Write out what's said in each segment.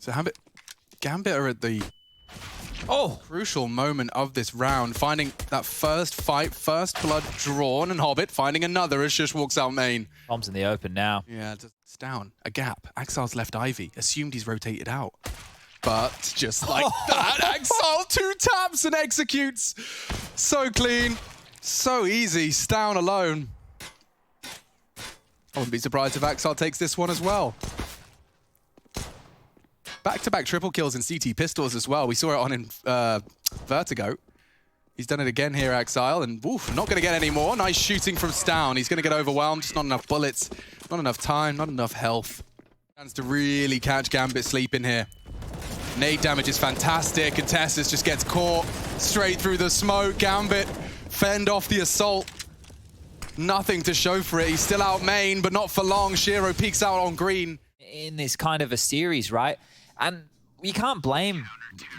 So Gambit are at the crucial moment of this round, finding that first fight, first blood drawn, and Hobbit finding another as Shush walks out main. Bomb's in the open now. Yeah, it's down. A gap. Axile's left Ivy. Assumed he's rotated out. But just like that, Axile 2 taps and executes. So clean, so easy, Stown alone. I wouldn't be surprised if Axile takes this one as well. Back-to-back triple kills in CT pistols as well. We saw it on in Vertigo. He's done it again here, Axile, and oof, not going to get any more. Nice shooting from Stown. He's going to get overwhelmed. Just not enough bullets, not enough time, not enough health. Chance to really catch Gambit sleeping here. Nade damage is fantastic, and Tessus just gets caught straight through the smoke. Gambit fend off the assault. Nothing to show for it. He's still out main, but not for long. Shiro peeks out on green. In this kind of a series, right? And you can't blame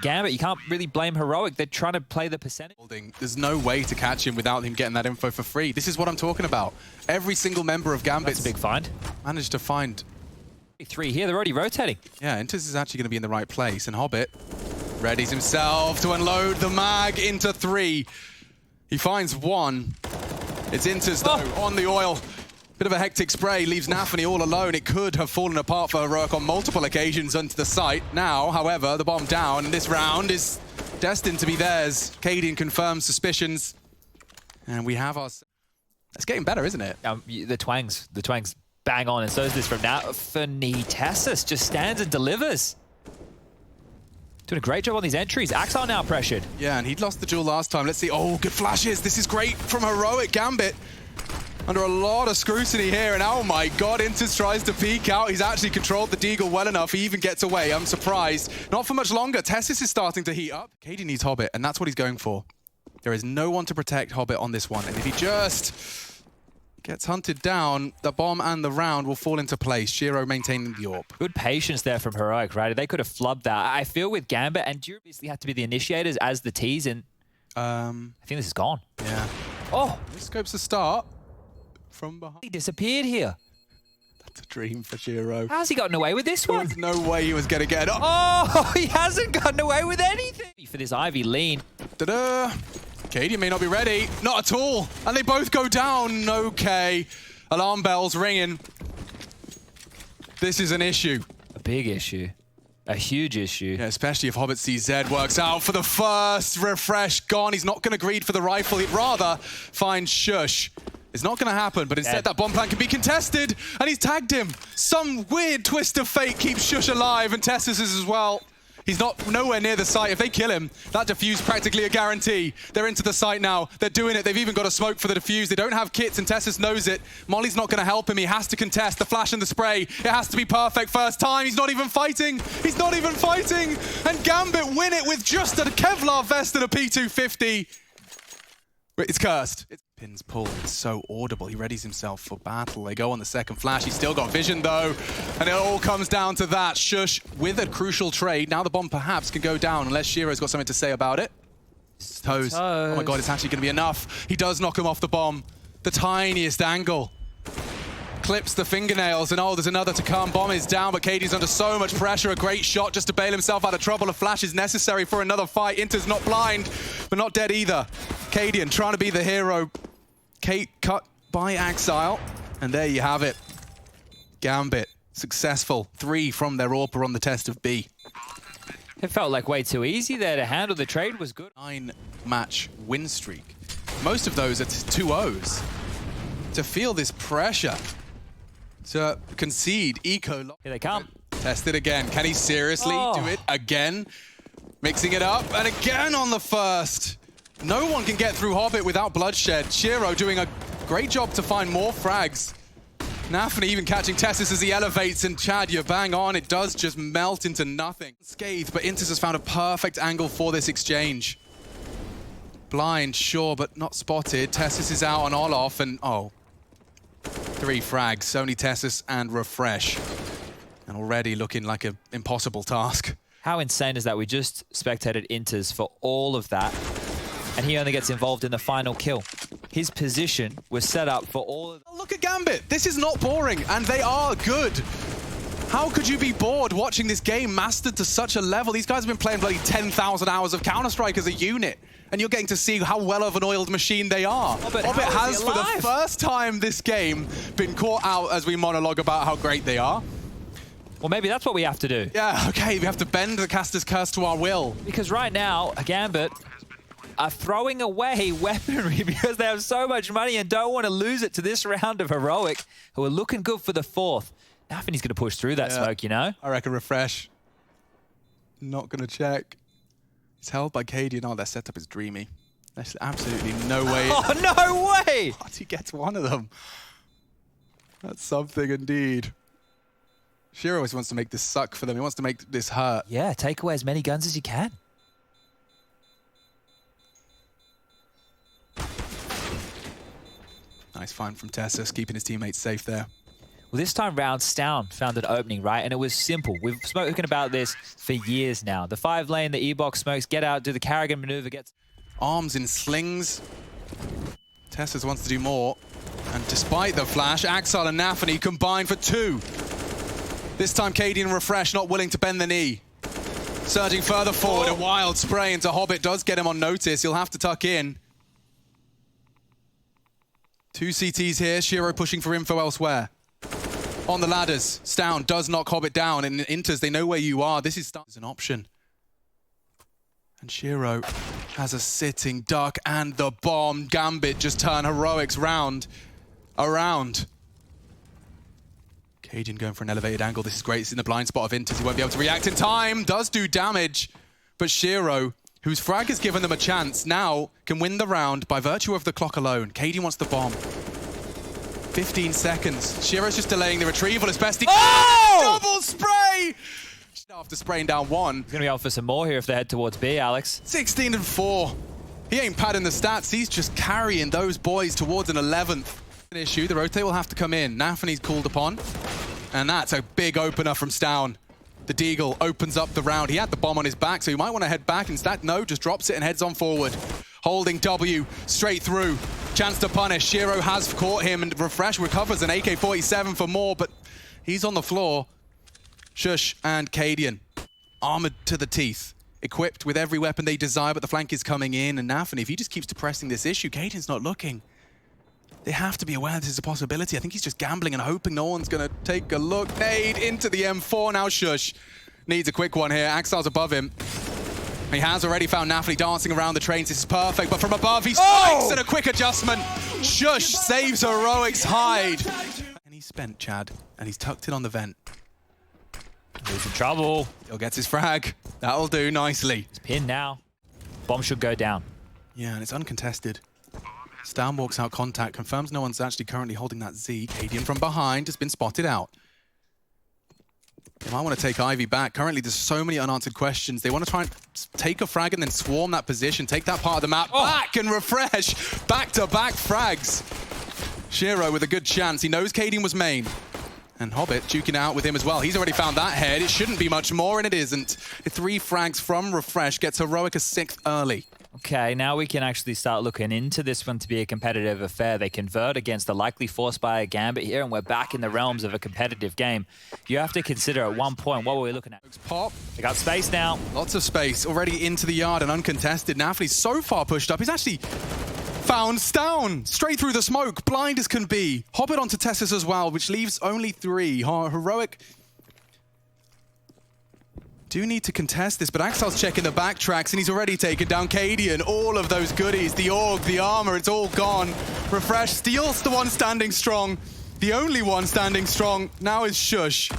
Gambit. You can't really blame Heroic. They're trying to play the percentage. There's no way to catch him without him getting that info for free. This is what I'm talking about. Every single member of Gambit's That's a big find. managed to find 3 here. They're already rotating. Yeah, Intis is actually going to be in the right place, and Hobbit readies himself to unload the mag into 3. He finds 1. It's Intis, though, on the oil. Bit of a hectic spray, leaves Nafany all alone. It could have fallen apart for Heroic on multiple occasions onto the site. Now, however, the bomb down, and this round is destined to be theirs. Cadian confirms suspicions, and we have our... It's getting better, isn't it? The twangs bang on, and so is this from now. Tessus just stands and delivers. Doing a great job on these entries. Axile now pressured. Yeah, and he'd lost the duel last time. Let's see. Oh, good flashes. This is great from Heroic. Gambit under a lot of scrutiny here, and oh my god, Intis tries to peek out. He's actually controlled the Deagle well enough. He even gets away. I'm surprised. Not for much longer. Tessus is starting to heat up. Katie needs Hobbit, and that's what he's going for. There is no one to protect Hobbit on this one, and if he just gets hunted down, the bomb and the round will fall into place. Shiro maintaining the AWP. Good patience there from Heroic, right? They could have flubbed that. I feel with Gambit, and you obviously have to be the initiators as the T's, and I think this is gone. Yeah. Oh! This scopes the start from behind. He disappeared here. That's a dream for Shiro. How's he gotten away with this one? There's no way he was going to get it. Oh, he hasn't gotten away with anything. For this Ivy lean. Ta-da! Katie may not be ready. Not at all. And they both go down. Okay. Alarm bells ringing. This is an issue. A big issue. A huge issue. Yeah, especially if Hobbit CZ works out for the first refresh. Gone. He's not going to greed for the rifle. He'd rather find Shush. It's not going to happen, but instead that bomb plant can be contested, and he's tagged him. Some weird twist of fate keeps Shush alive, and Tessus is as well. He's nowhere near the site. If they kill him, that defuse practically a guarantee. They're into the site now. They're doing it. They've even got a smoke for the defuse. They don't have kits, and Tessus knows it. Molly's not going to help him. He has to contest the flash and the spray. It has to be perfect first time. He's not even fighting. He's not even fighting. And Gambit win it with just a Kevlar vest and a P250. It's cursed. Pin's pull is so audible. He readies himself for battle. They go on the second flash. He's still got vision, though. And it all comes down to that. Shush with a crucial trade. Now the bomb perhaps can go down unless Shiro's got something to say about it. Toes. Oh my god, it's actually going to be enough. He does knock him off the bomb. The tiniest angle. Clips the fingernails, and oh, there's another to come. Bomb is down, but Katie's under so much pressure. A great shot just to bail himself out of trouble. A flash is necessary for another fight. Inter's not blind, but not dead either. Cadian trying to be the hero. Kate cut by Axile, and there you have it. Gambit successful. 3 from their AWP on the test of B. It felt like way too easy there to handle. The trade was good. 9-match win streak. Most of those are 2-0s. To feel this pressure, to concede eco. Here they come. Test it again. Can he seriously do it again? Mixing it up, and again on the first. No one can get through Hobbit without bloodshed. Shiro doing a great job to find more frags. Nafany even catching Tessus as he elevates, and Chad, you're bang on. It does just melt into nothing. Scathed, but Intis has found a perfect angle for this exchange. Blind, sure, but not spotted. Tessus is out on Olof, and oh. 3 frags, only Tessus and Refresh. And already looking like an impossible task. How insane is that? We just spectated Inters for all of that, and he only gets involved in the final kill. His position was set up for all of... Look at Gambit. This is not boring, and they are good. How could you be bored watching this game mastered to such a level? These guys have been playing bloody 10,000 hours of Counter-Strike as a unit, and you're getting to see how well of an oiled machine they are. Hobbit has, for the first time this game, been caught out as we monologue about how great they are. Well, maybe that's what we have to do. Yeah, okay, we have to bend the caster's curse to our will. Because right now, Gambit are throwing away weaponry because they have so much money and don't want to lose it to this round of Heroic, who are looking good for the fourth. Nothing he's going to push through that smoke, you know? I reckon refresh. Not going to check. It's held by Cadian. Oh, their setup is dreamy. There's absolutely no way. Oh, no way! But he gets one of them. That's something indeed. Shiro always wants to make this suck for them. He wants to make this hurt. Yeah, take away as many guns as you can. Nice find from Tessus, keeping his teammates safe there. Well, this time round, Stown found an opening, right? And it was simple. We've spoken about this for years now. The 5-lane, the E-box smokes, get out, do the Carrigan maneuver, gets... Arms in slings. Tessus wants to do more. And despite the flash, Axel and Nafany combine for 2. This time, Cadian Refresh not willing to bend the knee. Surging further forward, a wild spray into Hobbit does get him on notice. He'll have to tuck in. 2 CTs here, Shiro pushing for info elsewhere. On the ladders, Stown does knock Hobbit down, and Inters, they know where you are. This is an option. And Shiro has a sitting duck and the bomb. Gambit just turn Heroics around. Cadian going for an elevated angle. This is great. It's in the blind spot of Inters. He won't be able to react in time. Does do damage. But Shiro, whose frag has given them a chance, now can win the round by virtue of the clock alone. Cadian wants the bomb. 15 seconds. Shiro's just delaying the retrieval as best he can. Oh! Double spray! After spraying down 1. He's going to be out for some more here if they head towards B, Alex. 16 and 4. He ain't padding the stats. He's just carrying those boys towards an 11th. An issue. The rotate will have to come in. Nafany's called upon. And that's a big opener from Stown. The Deagle opens up the round. He had the bomb on his back, so he might want to head back. Instead, no, just drops it and heads on forward. Holding W straight through. Chance to punish. Shiro has caught him, and Refresh recovers an AK-47 for more, but he's on the floor. Shush and Cadian, armored to the teeth, equipped with every weapon they desire, but the flank is coming in, and Nafany, if he just keeps depressing this issue, Cadian's not looking. They have to be aware this is a possibility. I think he's just gambling and hoping no one's going to take a look. Nade into the M4. Now Shush needs a quick one here. Axel's above him. He has already found Nafany dancing around the trains. This is perfect, but from above, he strikes and a quick adjustment. Shush saves Heroic's hide. And he's spent, Chad, and he's tucked in on the vent. He's in trouble. Still gets his frag. That'll do nicely. He's pinned now. Bomb should go down. Yeah, and it's uncontested. Stown walks out contact, confirms no one's actually currently holding that Z. Cadian from behind has been spotted out. They might want to take Ivy back. Currently, there's so many unanswered questions. They want to try and take a frag and then swarm that position, take that part of the map back and refresh. Back-to-back frags. Shiro with a good chance. He knows Cadian was main. And Hobbit duking out with him as well. He's already found that head. It shouldn't be much more, and it isn't. 3 frags from Refresh gets Heroic a 6th early. Okay, now we can actually start looking into this one to be a competitive affair. They convert against the likely force by a Gambit here, and we're back in the realms of a competitive game. You have to consider at one point, what were we looking at? Pop. They got space now. Lots of space already into the yard and uncontested. Nafany's so far pushed up. He's actually found Stown straight through the smoke, blind as can be. Hobbit onto Tessus as well, which leaves only 3. Heroic do need to contest this, but Axel's checking the backtracks, and he's already taken down Cadian. All of those goodies, the AUG, the armor, it's all gone. Refresh steals the one standing strong. The only one standing strong now is Shush.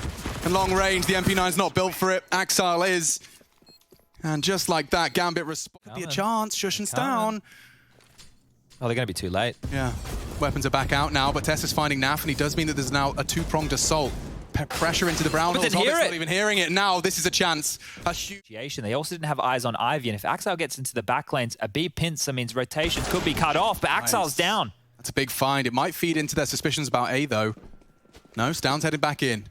And long range, the MP9's not built for it. Axel is. And just like that, Gambit could be a chance. Shush and Stown. Oh, they're going to be too late. Yeah. Weapons are back out now, but Tessa's finding Nafany does mean that there's now a 2-pronged assault. Pressure into the brown holes. Hobbit's not even hearing it. Now this is a chance. A huge... They also didn't have eyes on Ivy, and if Axel gets into the back lanes, a B pincer means rotations could be cut off, but Axel's down. That's a big find. It might feed into their suspicions about A, though. No, Stown's headed back in.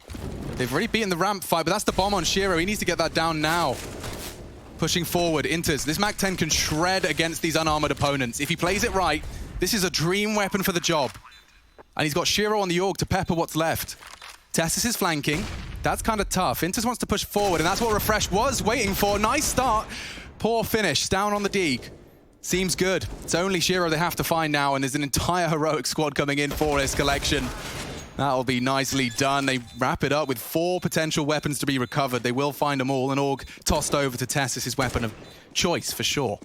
They've already beaten the ramp fight, but that's the bomb on Shiro. He needs to get that down now. Pushing forward, Inters. This MAC-10 can shred against these unarmored opponents. If he plays it right, this is a dream weapon for the job. And he's got Shiro on the AUG to pepper what's left. Tessus is flanking. That's kind of tough. Intus wants to push forward, and that's what Refresh was waiting for. Nice start. Poor finish. Down on the Deke. Seems good. It's only Shiro they have to find now, and there's an entire heroic squad coming in for this collection. That'll be nicely done. They wrap it up with 4 potential weapons to be recovered. They will find them all, and Org tossed over to Tessus, his weapon of choice for sure.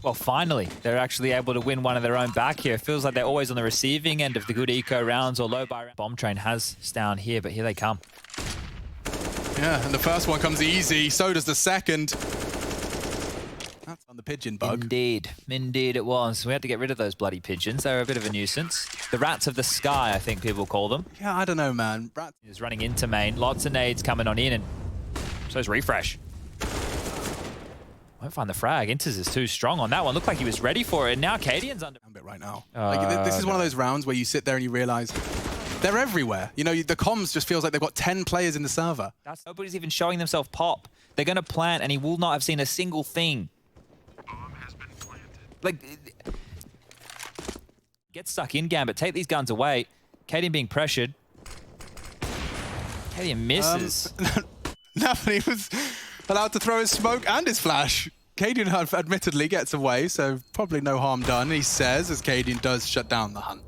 Well, finally, they're actually able to win one of their own back here. It feels like they're always on the receiving end of the good eco rounds or low buy rounds. Bomb train has down here, but here they come. Yeah, and the first one comes easy. So does the second. That's on the pigeon bug. Indeed. Indeed it was. We had to get rid of those bloody pigeons. They're a bit of a nuisance. The rats of the sky, I think people call them. Yeah, I don't know, man. He's running into main. Lots of nades coming on in, and so is Refresh. Won't find the frag. Intus is too strong on that one. Looked like he was ready for it. And now Cadian's under. Gambit right now. Like, this is one of those rounds where you sit there and you realize they're everywhere. You know, the comms just feels like they've got 10 players in the server. Nobody's even showing themselves pop. They're going to plant, and he will not have seen a single thing. Bomb has been planted. Like, get stuck in, Gambit. Take these guns away. Cadian being pressured. Cadian misses. Nafany was allowed to throw his smoke and his flash. Cadian admittedly gets away, so probably no harm done, he says, as Cadian does shut down the hunt.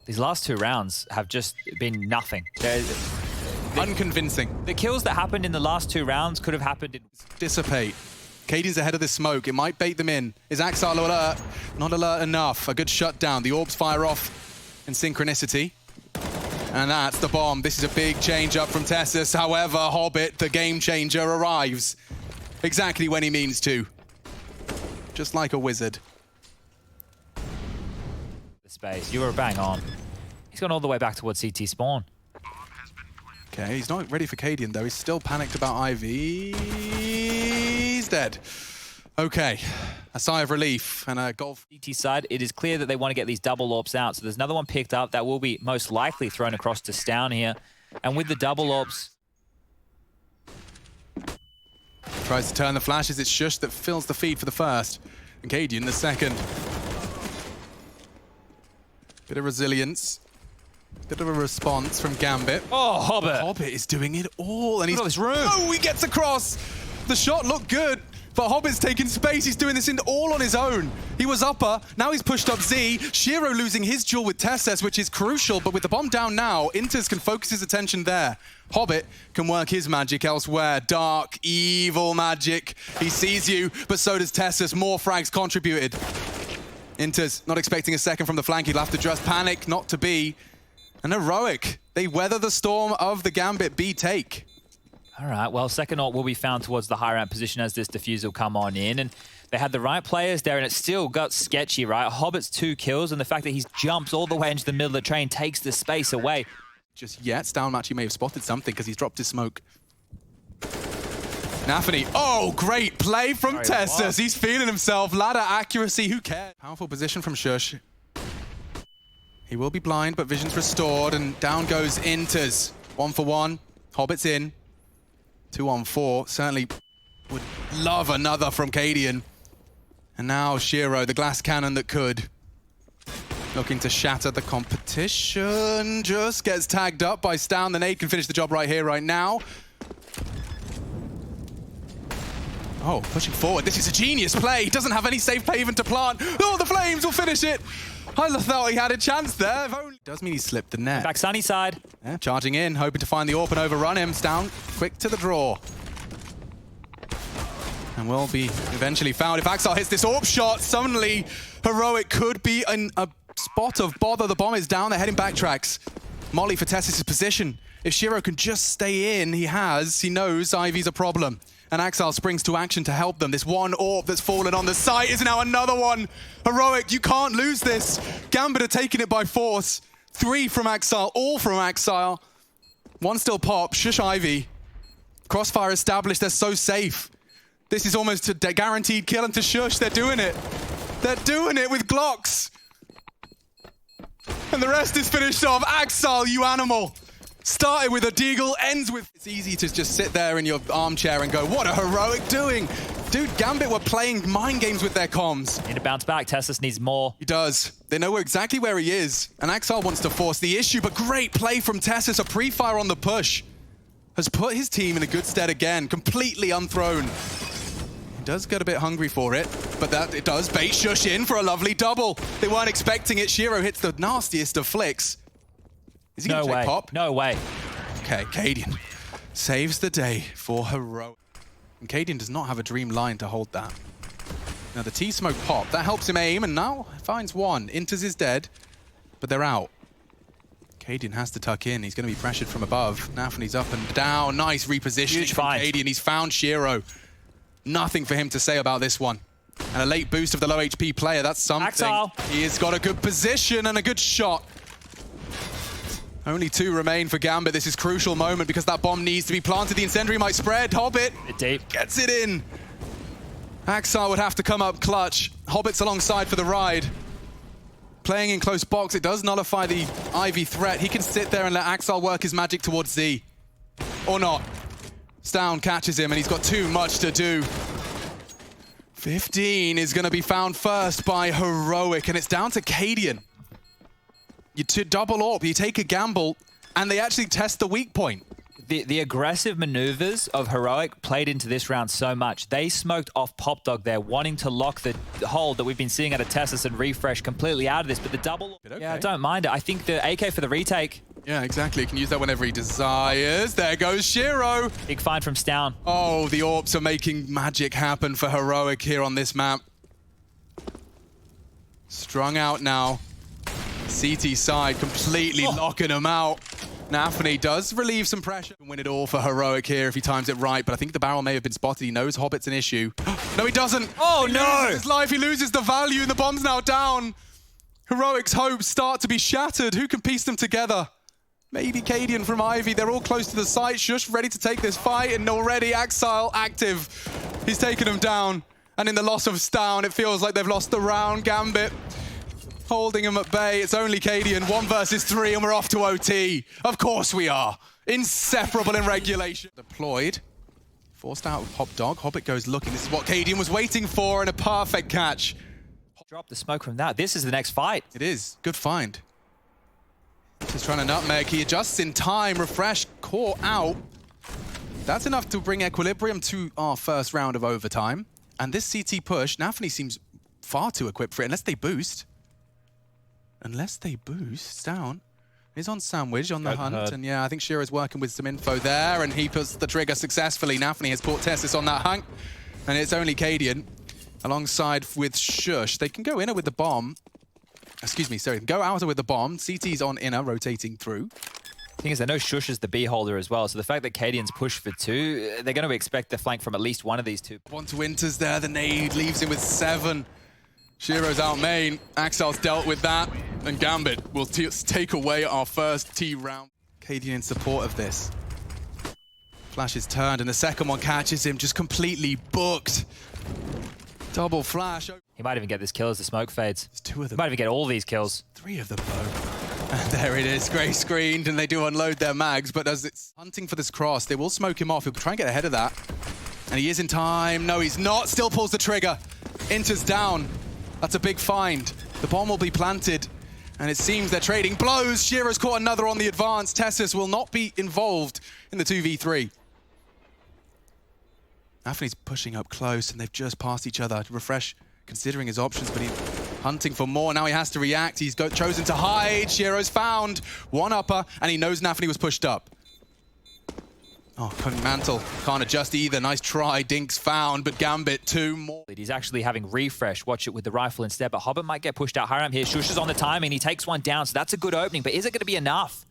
These last 2 rounds have just been nothing. Unconvincing. The kills that happened in the last 2 rounds could have happened in... Dissipate. Cadian's ahead of this smoke. It might bait them in. Is Axar alert? Not alert enough. A good shutdown. The orbs fire off in synchronicity. And that's the bomb. This is a big change up from Tessus. However, Hobbit, the game changer, arrives exactly when he means to. Just like a wizard. The space. You were bang on. He's gone all the way back towards CT spawn. Okay, he's not ready for Cadian though. He's still panicked about Ivy. He's dead. Okay, a sigh of relief and a golf. CT side, it is clear that they want to get these double orbs out. So there's another one picked up that will be most likely thrown across to Stown here. And with the double orbs... Tries to turn the flashes. It's Shush that fills the feed for the first. And Cadian the second. Bit of resilience. Bit of a response from Gambit. Oh, Hobbit! Hobbit is doing it all. And he's... Look at this room! Oh, he gets across! The shot looked good, but Hobbit's taking space. He's doing this all on his own. He was upper, now he's pushed up Z. Shiro losing his duel with Tessus, which is crucial, but with the bomb down now, Intus can focus his attention there. Hobbit can work his magic elsewhere. Dark, evil magic. He sees you, but so does Tessus. More frags contributed. Intus not expecting a second from the flank. He'll have to just panic, not to be. And heroic. They weather the storm of the Gambit B take. All right, well, second ult will be found towards the high ramp position as this defuse will come on in. And they had the right players there, and it still got sketchy, right? Hobbit's 2 kills, and the fact that he jumps all the way into the middle of the train takes the space away. Just yet, Stown actually may have spotted something because he's dropped his smoke. Nafany. Oh, great play from Tessus. He's feeling himself. Ladder accuracy, who cares? Powerful position from Shush. He will be blind, but vision's restored, and down goes Intus. 1 for 1. Hobbit's in. 2 on 4. Certainly would love another from Cadian. And now Shiro, the glass cannon that could. Looking to shatter the competition. Just gets tagged up by Stown. The nade can finish the job right here, right now. Oh, pushing forward. This is a genius play. He doesn't have any safe play even to plant. Oh, the flames will finish it. I thought he had a chance there. Does mean he slipped the net. Back sunny side. Yeah, charging in, hoping to find the AWP and overrun him. Stown, quick to the draw. And will be eventually found. If Axar hits this AWP shot, suddenly Heroic could be in a spot of bother. The bomb is down, they're heading backtracks. Molly for Tessus' position. If Shiro can just stay in, he knows Ivy's a problem. And Axar springs to action to help them. This one AWP that's fallen on the site is now another one. Heroic, you can't lose this. Gambit are taking it by force. 3 from Axar, all from Axar. 1 still pop, Shush Ivy. Crossfire established, they're so safe. This is almost a guaranteed kill into Shush, they're doing it. They're doing it with Glocks. And the rest is finished off. Axar, you animal. Started with a deagle, ends with... It's easy to just sit there in your armchair and go, what a Heroic doing. Dude, Gambit were playing mind games with their comms. Need to bounce back. Tessus needs more. He does. They know exactly where he is. And Axar wants to force the issue, but great play from Tessus. A pre-fire on the push. has put his team in a good stead again, completely unthrown. He does get a bit hungry for it, but that it does bait Shush in for a lovely double. They weren't expecting it. Shiro hits the nastiest of flicks. Is he going to check pop? No way. Okay, Cadian saves the day for Heroic. And Cadian does not have a dream line to hold that. Now the T-smoke pop, that helps him aim, and now finds one. Inters is dead, but they're out. Cadian has to tuck in. He's going to be pressured from above. Nafany's up and down. Nice repositioning from Cadian. He's found Shiro. Nothing for him to say about this one. And a late boost of the low HP player, that's something. Axel. He has got a good position and a good shot. Only 2 remain for Gambit. This is a crucial moment because that bomb needs to be planted. The incendiary might spread. Hobbit Deep. gets it in. Axel would have to come up clutch. Hobbit's alongside for the ride. Playing in close box, it does nullify the Ivy threat. He can sit there and let Axel work his magic towards Z. Or not. Stown catches him and he's got too much to do. 15 is going to be found first by Heroic, and it's down to Cadian. You double AWP, you take a gamble, and they actually test the weak point. The aggressive maneuvers of Heroic played into this round so much. They smoked off Pop Dog there, wanting to lock the hold that we've been seeing out of Tessus and Refresh completely out of this. But the double, okay. Yeah, I don't mind it. I think the AK for the retake. Yeah, exactly. He can use that whenever he desires. There goes Shiro. Big find from Stown. Oh, the AWPs are making magic happen for Heroic here on this map. Strung out now. CT side completely locking him out. Nafany does relieve some pressure and win it all for Heroic here if he times it right, but I think the barrel may have been spotted. He knows Hobbit's an issue. No, he doesn't. Oh, he no! loses his life, he loses the value, and the bomb's now down. Heroic's hopes start to be shattered. Who can piece them together? Maybe Cadian from Ivy. They're all close to the site. Shush ready to take this fight, and already Axile active. He's taken him down, and in the loss of Stown, it feels like they've lost the round. Gambit holding him at bay. It's only Cadian, 1 versus 3, and we're off to OT. Of course we are. Inseparable in regulation. Deployed. Forced out with Pop Dog. Hobbit goes looking. This is what Cadian was waiting for, and a perfect catch. Drop the smoke from that. This is the next fight. It is. Good find. Just trying to nutmeg. He adjusts in time. Refresh caught out. That's enough to bring equilibrium to our first round of overtime. And this CT push, Nafany seems far too equipped for it, unless they boost. Unless they boost, Down is on Sandwich on the hunt. And yeah, I think Shiro's working with some info there, and he puts the trigger successfully. Nafany has caught Tessus on that hunt, and it's only Cadian alongside with Shush. They can go inner with the bomb. Excuse me, sorry. Go outer with the bomb. CT's on inner, rotating through. The thing is, I know Shush is the B holder as well, so the fact that Cadian's pushed for 2, they're going to expect the flank from at least one of these 2. One to Winters there. The nade leaves him with 7. Shiro's out main. Axel's dealt with that. And Gambit will take away our first T round. Cadian in support of this. Flash is turned, and the second one catches him, just completely booked. Double flash. He might even get this kill as the smoke fades. There's 2 of them. He might even get all these kills. 3 of them, though. And there it is, grey screened, and they do unload their mags, but as it's hunting for this cross, they will smoke him off. He'll try and get ahead of that. And he is in time. No, he's not. Still pulls the trigger. Inters down. That's a big find. The bomb will be planted, and it seems they're trading blows. Shiro's caught another on the advance. Tessus will not be involved in the 2v3. Nafany's pushing up close, and they've just passed each other. Refresh considering his options, but he's hunting for more. Now he has to react. He's chosen to hide. Shiro's found. 1 upper, and he knows Nafany was pushed up. Oh, Mantle can't adjust either. Nice try. Dink's found, but Gambit 2 more. He's actually having Refresh watch it with the rifle instead, but Hobbit might get pushed out. Hiram here. Shush is on the timing. He takes one down, so that's a good opening, but is it going to be enough?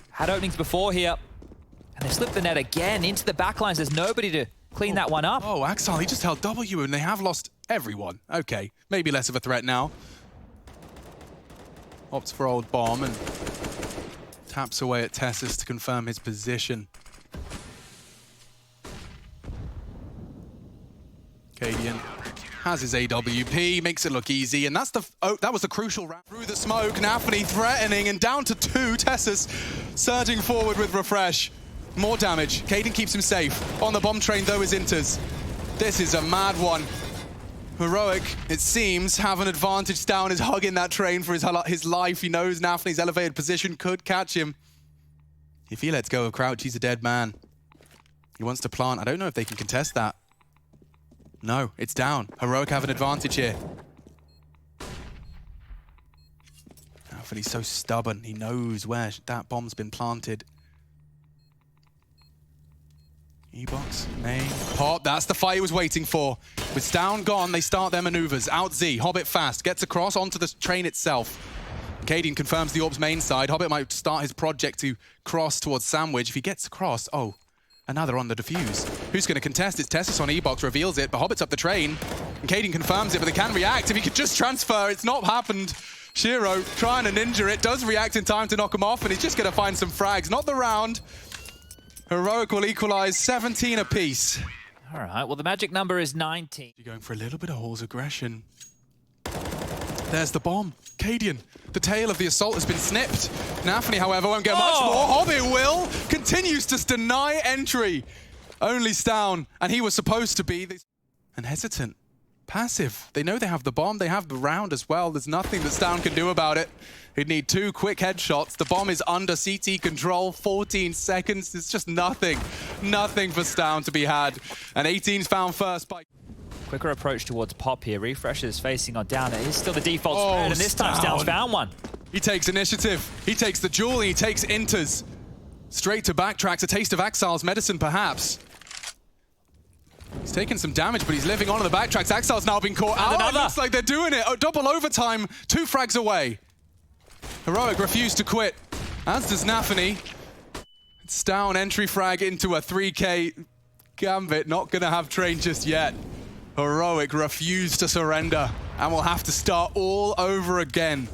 Had openings before here, and they slipped the net again into the backlines. There's nobody to clean that one up. Oh, Axel, he just held W, and they have lost everyone. Okay, maybe less of a threat now. Opts for old bomb and taps away at Tessus to confirm his position. Cadian has his AWP, makes it look easy, and that's that was the crucial round. Through the smoke, Nafany threatening, and down to 2, Tessus surging forward with Refresh. More damage, Cadian keeps him safe. On the bomb train though is Inters. This is a mad one. Heroic, it seems, have an advantage. Down is hugging that train for his life. He knows Nafany's elevated position could catch him. If he lets go of Crouch, he's a dead man. He wants to plant. I don't know if they can contest that. No, it's down. Heroic have an advantage here. But he's so stubborn. He knows where that bomb's been planted. E-box, main, pop. That's the fight he was waiting for. With Stown gone, they start their maneuvers. Out Z, Hobbit fast, gets across onto the train itself. Cadian confirms the Orb's main side. Hobbit might start his project to cross towards Sandwich. If he gets across, oh, another on the defuse. Who's going to contest? It's Tessus on E-box, reveals it, but Hobbit's up the train. And Cadian confirms it, but they can react. If he could just transfer, it's not happened. Shiro trying to ninja it, does react in time to knock him off, and he's just going to find some frags. Not the round. Heroic will equalize 17 apiece. All right, well, the magic number is 19. You're going for a little bit of Hall's aggression. There's the bomb. Cadian, the tail of the assault has been snipped. Nafany, however, won't get much more. Hobbit will. Continues to deny entry. Only Stown, and he was supposed to be. And hesitant. Passive. They know they have the bomb. They have the round as well. There's nothing that Stown can do about it. He'd need 2 quick headshots. The bomb is under CT control. 14 seconds. There's just nothing. Nothing for Stown to be had. And 18's found first by... Quicker approach towards Pop here. Refresh is facing on down. It is still the default spread, and this time Stown's found one. He takes initiative. He takes the jewel, and he takes Inters. Straight to backtracks. A taste of Axile's medicine, perhaps. He's taking some damage, but he's living on in the backtracks. Axile's now been caught out. It looks like they're doing it. Oh, double overtime. 2 frags away. Heroic refused to quit, as does Nafany. It's down entry frag into a 3K. Gambit not going to have train just yet. Heroic refused to surrender, and we'll have to start all over again.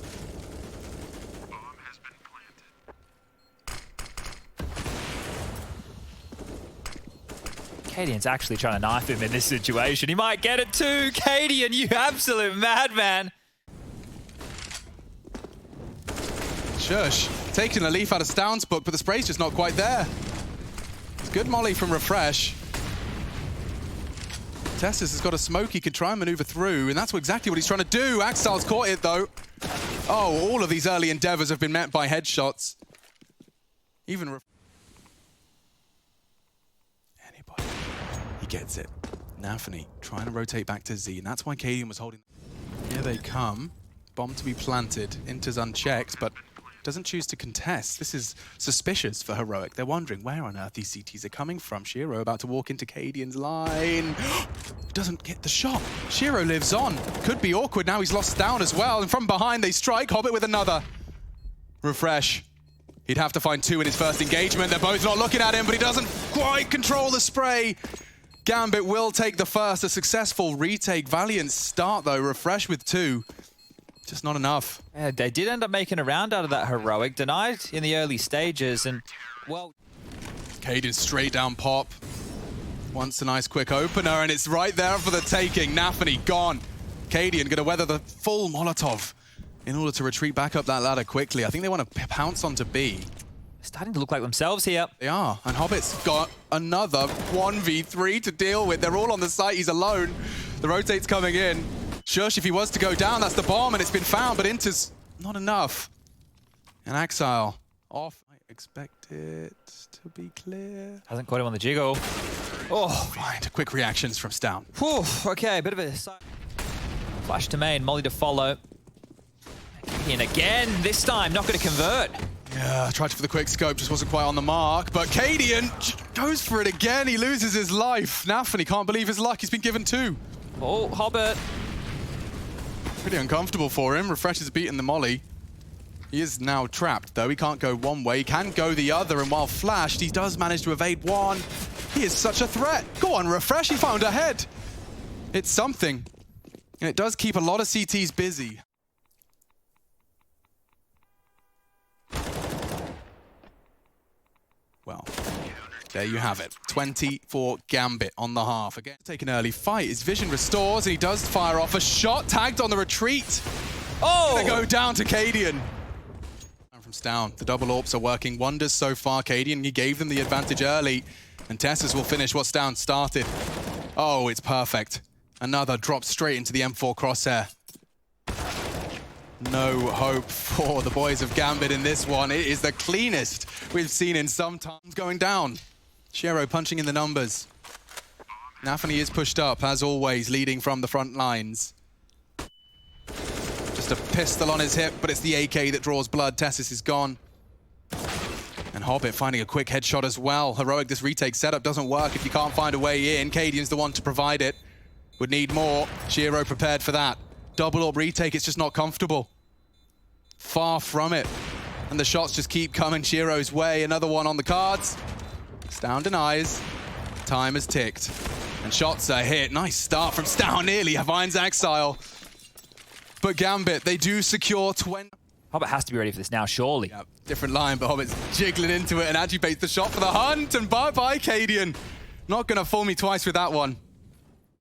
Bomb has been planted. Cadian's actually trying to knife him in this situation. He might get it too. Cadian, you absolute madman. Shush, taking a leaf out of Stown's book, but the spray's just not quite there. It's good molly from Refresh. Tessus has got a smoke he can try and maneuver through, and that's exactly what he's trying to do. Axile's caught it, though. Oh, all of these early endeavors have been met by headshots. Even anybody. He gets it. Nafany trying to rotate back to Z, and that's why Cadian was holding. Here they come. Bomb to be planted. Inter's unchecked, but doesn't choose to contest. This is suspicious for Heroic. They're wondering where on earth these CTs are coming from. Shiro about to walk into Cadian's line. Doesn't get the shot. Shiro lives on. Could be awkward now. He's lost down as well. And from behind, they strike. Hobbit with another. Refresh. He'd have to find 2 in his first engagement. They're both not looking at him, but he doesn't quite control the spray. Gambit will take the first. A successful retake. Valiant start, though. Refresh with 2. Just not enough. Yeah, they did end up making a round out of that Heroic. Denied in the early stages, and, well... Cadian straight down Pop. Wants a nice quick opener, and it's right there for the taking. Nafany gone. Cadian going to weather the full Molotov in order to retreat back up that ladder quickly. I think they want to pounce onto B. Starting to look like themselves here. They are, and Hobbit's got another 1v3 to deal with. They're all on the site. He's alone. The rotate's coming in. Shush, if he was to go down, that's the bomb, and it's been found, but Inter's not enough. And Axile off. I expect it to be clear. Hasn't caught him on the jiggle. Oh, fine. Quick reactions from Stown. Whew, okay, a bit of a flash to main, molly to follow. And again, this time, not going to convert. Yeah, tried for the quick scope, just wasn't quite on the mark, but Cadian goes for it again. He loses his life. Nafany can't believe his luck. He's been given 2. Oh, Hobbit. Pretty uncomfortable for him. Refresh has beaten the molly. He is now trapped, though. He can't go one way. He can go the other, and while flashed, he does manage to evade 1. He is such a threat. Go on, Refresh. He found a head. It's something. And it does keep a lot of CTs busy. Well, there you have it. 20 for Gambit on the half. Again, take an early fight. His vision restores, and he does fire off a shot tagged on the retreat. Oh! They go down to Cadian. From Stown, the double AWPs are working wonders so far. Cadian, he gave them the advantage early, and Tessus will finish what Stown started. Oh, it's perfect. Another drop straight into the M4 crosshair. No hope for the boys of Gambit in this one. It is the cleanest we've seen in some time. Going down. Shiro punching in the numbers. Nafany is pushed up, as always, leading from the front lines. Just a pistol on his hip, but it's the AK that draws blood. Tessis is gone. And Hobbit finding a quick headshot as well. Heroic, this retake setup doesn't work if you can't find a way in. Cadian's the one to provide it. Would need more. Shiro prepared for that. Double orb retake, it's just not comfortable. Far from it. And the shots just keep coming Shiro's way. Another one on the cards. Stown denies. Time has ticked. And shots are hit. Nice start from Stown, nearly finds Exile. But Gambit, they do secure 20. Hobbit has to be ready for this now, surely. Yep, different line, but Hobbit's jiggling into it and agitates the shot for the hunt. And bye-bye, Cadian. Not going to fool me twice with that one.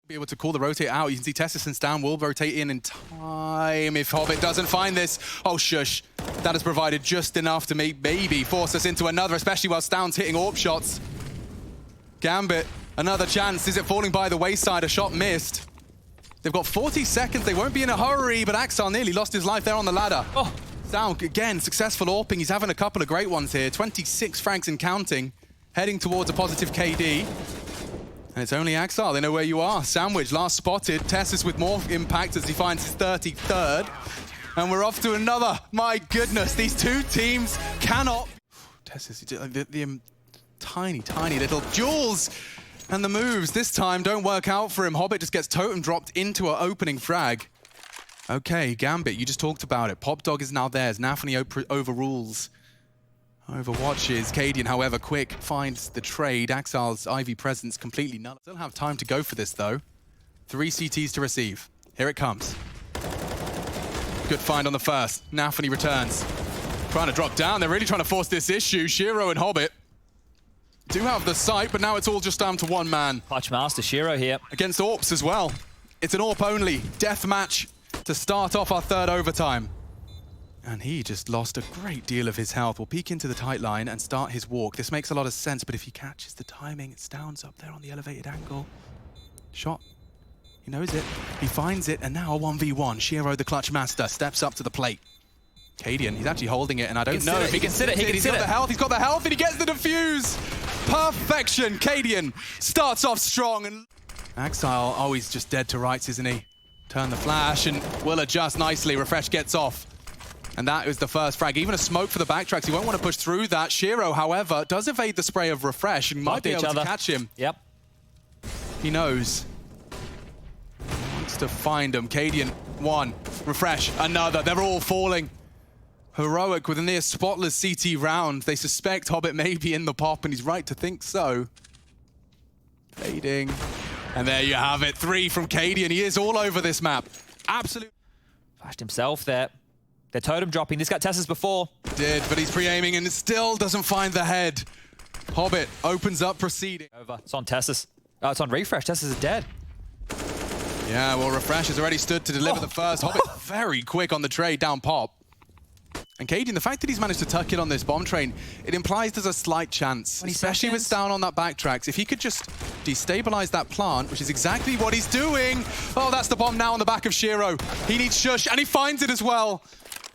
Be able to call the rotate out. You can see Tessis and Stown will rotate in time if Hobbit doesn't find this. Oh, shush. That has provided just enough to maybe force us into another, especially while Stown's hitting AWP shots. Gambit, another chance. Is it falling by the wayside? A shot missed. They've got 40 seconds. They won't be in a hurry, but Axel nearly lost his life there on the ladder. Oh. Stown, again, successful AWPing. He's having a couple of great ones here. 26 frags and counting. Heading towards a positive KD. And it's only Axel. They know where you are. Sandwich, last spotted. Tessis with more impact as he finds his 33rd. And we're off to another. My goodness, these two teams cannot... Tessis, the tiny little jewels. And the moves this time don't work out for him. Hobbit just gets totem dropped into an opening frag. Okay, Gambit, you just talked about it. Pop Dog is now theirs. Nafany overrules. Overwatches. Cadian, however, quick finds the trade. Axal's Ivy presence completely null. Still have time to go for this, though. 3 CTs to receive. Here it comes. Good find on the first. Nafany returns. Trying to drop down. They're really trying to force this issue. Shiro and Hobbit do have the sight, but now it's all just down to one man. Clutch Master Shiro here. Against AWPs as well. It's an AWP only death match to start off our third overtime. And he just lost a great deal of his health. Will peek into the tight line and start his walk. This makes a lot of sense, but if he catches the timing, it's Stown's up there on the elevated angle. Shot. He knows it. He finds it, and now a 1v1. Shiro, the clutch master, steps up to the plate. Cadian, he's actually holding it, and I don't know if he can sit it. He's got the health, and he gets the defuse. Perfection. Cadian starts off strong. And Axile, oh, he's just dead to rights, isn't he? Turn the flash, and will adjust nicely. Refresh gets off. And that is the first frag. Even a smoke for the backtracks. He won't want to push through that. Shiro, however, does evade the spray of Refresh and might be able to catch him. Yep. He knows. He wants to find him. Cadian, one. Refresh, another. They're all falling. Heroic with a near spotless CT round. They suspect Hobbit may be in the pop, and he's right to think so. Fading. And there you have it. 3 from Cadian. He is all over this map. Absolute. Flashed himself there. They're totem dropping. This got Tessis before. Did, but he's pre-aiming and still doesn't find the head. Hobbit opens up proceeding. Over. It's on Tessis. Oh, it's on Refresh. Tessis is dead. Yeah, well, Refresh has already stood to deliver the first. Hobbit very quick on the trade down pop. And Cadian, the fact that he's managed to tuck in on this bomb train, it implies there's a slight chance, especially with Stown on that backtracks. If he could just destabilize that plant, which is exactly what he's doing. Oh, that's the bomb now on the back of Shiro. He needs Shush, and he finds it as well.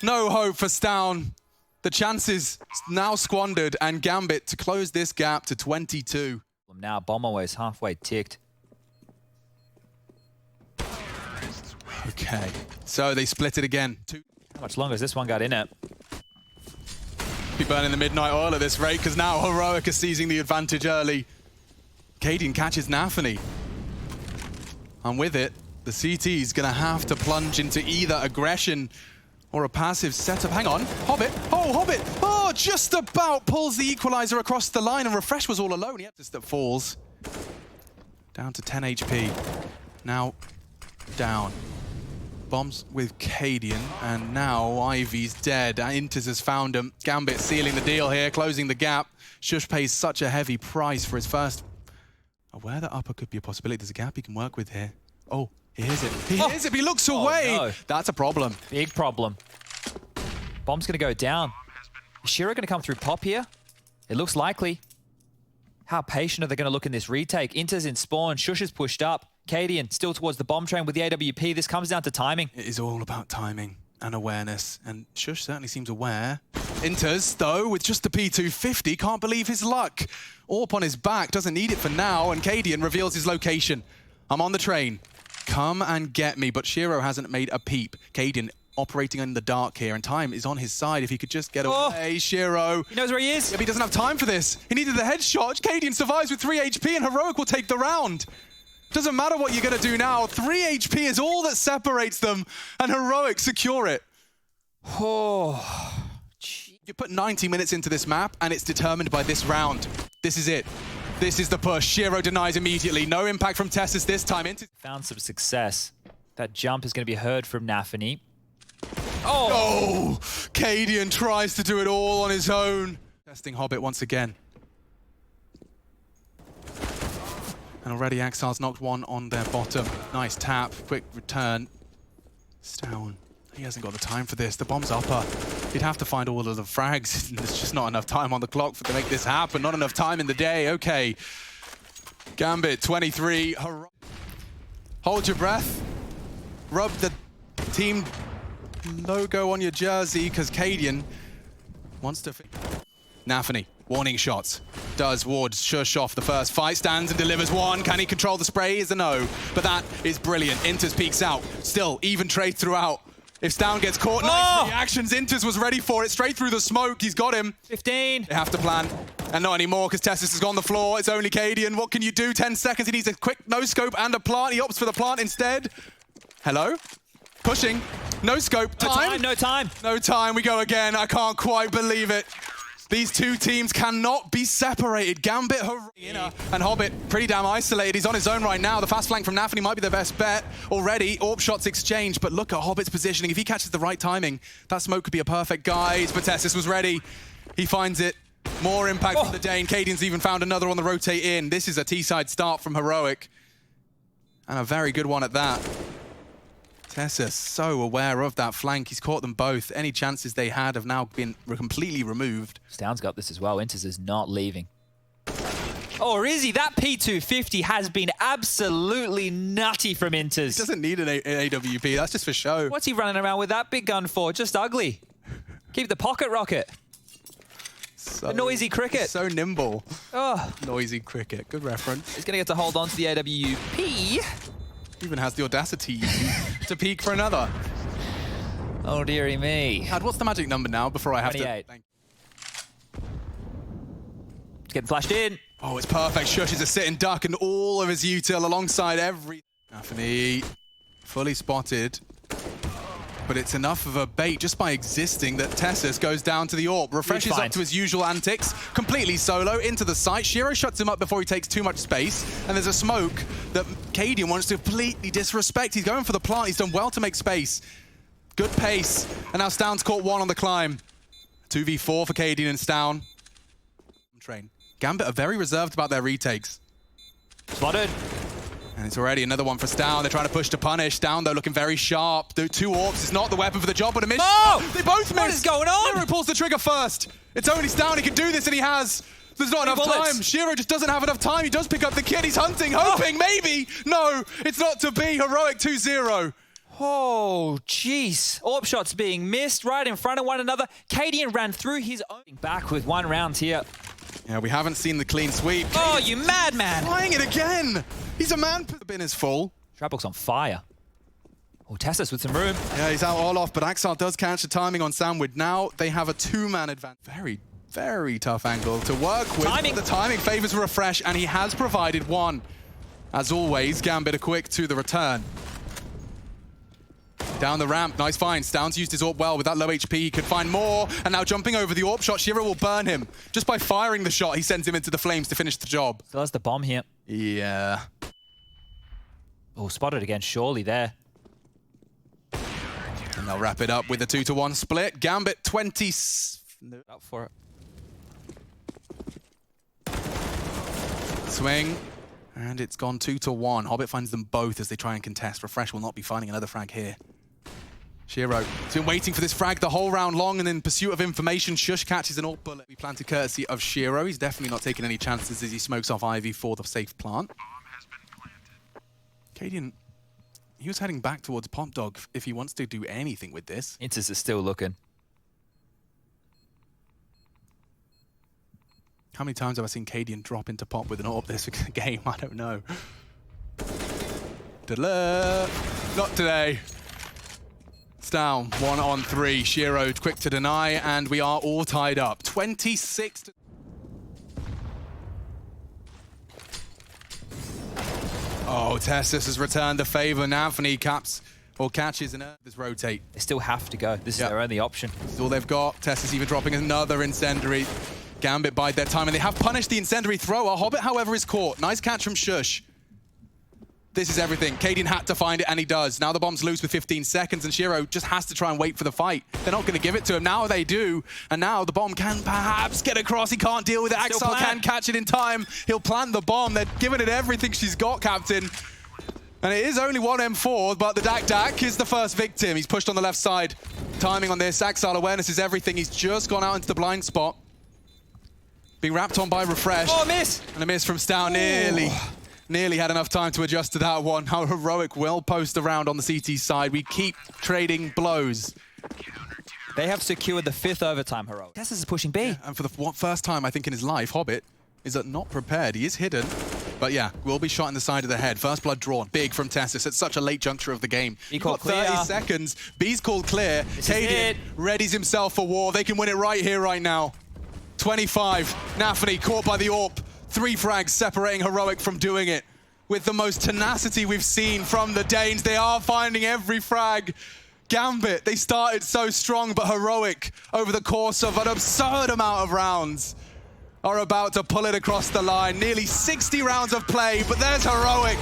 No hope for Stown. The chances now squandered, and Gambit to close this gap to 22. Now bomb always halfway ticked. Okay, so they split it again. How much longer has this one got in it? Be burning the midnight oil at this rate, because now Heroic is seizing the advantage early. Cadian catches Nafany. And with it, the CT is going to have to plunge into either aggression or a passive setup. Hang on, Hobbit. Oh, Hobbit. Oh, just about pulls the equalizer across the line, and Refresh was all alone. He that falls down to 10 HP. Now down. Bombs with Cadian, and now Ivy's dead. Inters has found him. Gambit sealing the deal here, closing the gap. Shush pays such a heavy price for his first. Aware that upper could be a possibility. There's a gap he can work with here. Oh, he hears it. He hears it, but he looks away. No. That's a problem. Big problem. Bomb's going to go down. Is Shiro going to come through pop here? It looks likely. How patient are they going to look in this retake? Inter's in spawn. Shush is pushed up. Cadian still towards the bomb train with the AWP. This comes down to timing. It is all about timing and awareness, and Shush certainly seems aware. Inters, though, with just the P250, can't believe his luck. Orp on his back, doesn't need it for now, and Cadian reveals his location. I'm on the train. Come and get me, but Shiro hasn't made a peep. Cadian operating in the dark here, and time is on his side. If he could just get away, Shiro. He knows where he is. Yeah, but he doesn't have time for this. He needed the headshot. Cadian survives with 3 HP, and Heroic will take the round. Doesn't matter what you're going to do now. 3 HP is all that separates them, and Heroic secure it. Oh, You put 90 minutes into this map, and it's determined by this round. This is it. This is the push. Shiro denies immediately. No impact from Tessus this time. found some success. That jump is going to be heard from Nafany. Oh, Cadian tries to do it all on his own. Testing Hobbit once again. And already Axar's knocked one on their bottom. Nice tap, quick return. Stown, he hasn't got the time for this. The bomb's upper. He'd have to find all of the frags. There's just not enough time on the clock to make this happen. Not enough time in the day. Okay. Gambit, 23. Hold your breath. Rub the team logo on your jersey, because Cadian wants to... Nafany, warning shots. Does ward shush off the first fight, stands and delivers one. Can he control the spray? Is a no. But that is brilliant. Inters peeks out. Still, even trade throughout. If Stown gets caught, nice reactions. Inters was ready for it. Straight through the smoke. He's got him. 15. They have to plan. And not anymore, because Tessus has gone the floor. It's only Cadian. What can you do? 10 seconds. He needs a quick no-scope and a plant. He opts for the plant instead. Hello? Pushing. No scope. Time? No time. No time. We go again. I can't quite believe it. These two teams cannot be separated. Gambit, and Hobbit pretty damn isolated. He's on his own right now. The fast flank from Nafany might be the best bet already. Orb shots exchanged, but look at Hobbit's positioning. If he catches the right timing, that smoke could be a perfect guide. But Tessus was ready. He finds it. More impact from the Dane. Cadian's even found another on the rotate in. This is a T-side start from Heroic. And a very good one at that. Tessus so aware of that flank. He's caught them both. Any chances they had have now been completely removed. Stown's got this as well. Inters is not leaving. Oh, or is he? That P250 has been absolutely nutty from Inters. He doesn't need an AWP. That's just for show. What's he running around with that big gun for? Just ugly. Keep the pocket rocket. So, the noisy cricket. So nimble. Oh. Noisy cricket. Good reference. He's going to get to hold on to the AWP. Even has the audacity to peek for another. Oh, dearie me. Dad, what's the magic number now before I have 28. to... It's getting flashed in. Oh, it's perfect. Shush is a sit and duck and all of his util alongside every... Nafany fully spotted. But it's enough of a bait just by existing that Tessus goes down to the AWP. Refreshes up to his usual antics. Completely solo into the site. Shiro shuts him up before he takes too much space. And there's a smoke that Cadian wants to completely disrespect. He's going for the plant. He's done well to make space. Good pace. And now Stown's caught one on the climb. 2v4 for Cadian and Stown. Train. Gambit are very reserved about their retakes. Spotted. And it's already another one for Stown. They're trying to push to punish. Stown, though, looking very sharp. The 2 AWPs is not the weapon for the job, but a miss. Oh! They both missed! What is going on? Shiro pulls the trigger first. It's only Stown. He can do this, and he has. There's not enough time. Shiro just doesn't have enough time. He does pick up the kid. He's hunting, hoping, maybe. No, it's not to be. Heroic 2-0. Oh, jeez. AWP shots being missed right in front of one another. Cadian ran through his own back with 1 round here. Yeah, we haven't seen the clean sweep. Oh, you madman! Trying it again. He's a man. The bin is full. Trapbook's on fire. Oh, Tessus with some room. Yeah, he's out all off, but Axar does catch the timing on Sandwood. Now they have a 2-man advantage. Very, very tough angle to work with. Timing. The timing favors Refresh, and he has provided one. As always, Gambit are quick to the return. Down the ramp, nice find. Stown's used his AWP well. With that low HP, he could find more. And now jumping over the AWP shot, Shiro will burn him. Just by firing the shot, he sends him into the flames to finish the job. Still has the bomb here. Yeah. Oh, spotted again, surely there. And they'll wrap it up with a 2-to-1 split. Gambit 20... Up for it. Swing. And it's gone 2-to-1. Hobbit finds them both as they try and contest. Refresh will not be finding another frag here. Shiro has been waiting for this frag the whole round long, and in pursuit of information, Shush catches an AWP bullet. We planted courtesy of Shiro. He's definitely not taking any chances as he smokes off Ivy for the safe plant. Bomb has been planted. Cadian, he was heading back towards Pop Dog if he wants to do anything with this. Inters is still looking. How many times have I seen Cadian drop into pop with an AWP this game? I don't know. Not today. It's down 1-on-3. Shiro quick to deny, and we are all tied up. 26 to... Oh, Tessus has returned the favor. Anthony catches and this rotate. They still have to go. This is their only option. This is all they've got. Tessus even dropping another incendiary. Gambit bide their time, and they have punished the incendiary thrower. Hobbit, however, is caught. Nice catch from Shush. This is everything. Cadian had to find it, and he does. Now the bomb's loose with 15 seconds, and Shiro just has to try and wait for the fight. They're not going to give it to him. Now they do, and now the bomb can perhaps get across. He can't deal with it. Axel can catch it in time. He'll plant the bomb. They're giving it everything she's got, Captain. And it is only 1M4, but the Dak is the first victim. He's pushed on the left side. Timing on this. Axel awareness is everything. He's just gone out into the blind spot. Being wrapped on by Refresh. Oh, miss! And a miss from Stow. Nearly had enough time to adjust to that one. How Heroic will post around on the CT side. We keep trading blows. They have secured the 5th overtime, Heroic. Tessus is pushing B. Yeah, and for the first time, I think, in his life, Hobbit is not prepared. He is hidden, but yeah, will be shot in the side of the head. First blood drawn, big from Tessus at such a late juncture of the game. He called clear. 30 seconds. B's called clear. Cadian readies himself for war. They can win it right here, right now. 25. Nafany caught by the AWP. 3 frags separating Heroic from doing it. With the most tenacity we've seen from the Danes, they are finding every frag. Gambit, they started so strong, but Heroic, over the course of an absurd amount of rounds, are about to pull it across the line. Nearly 60 rounds of play, but there's Heroic.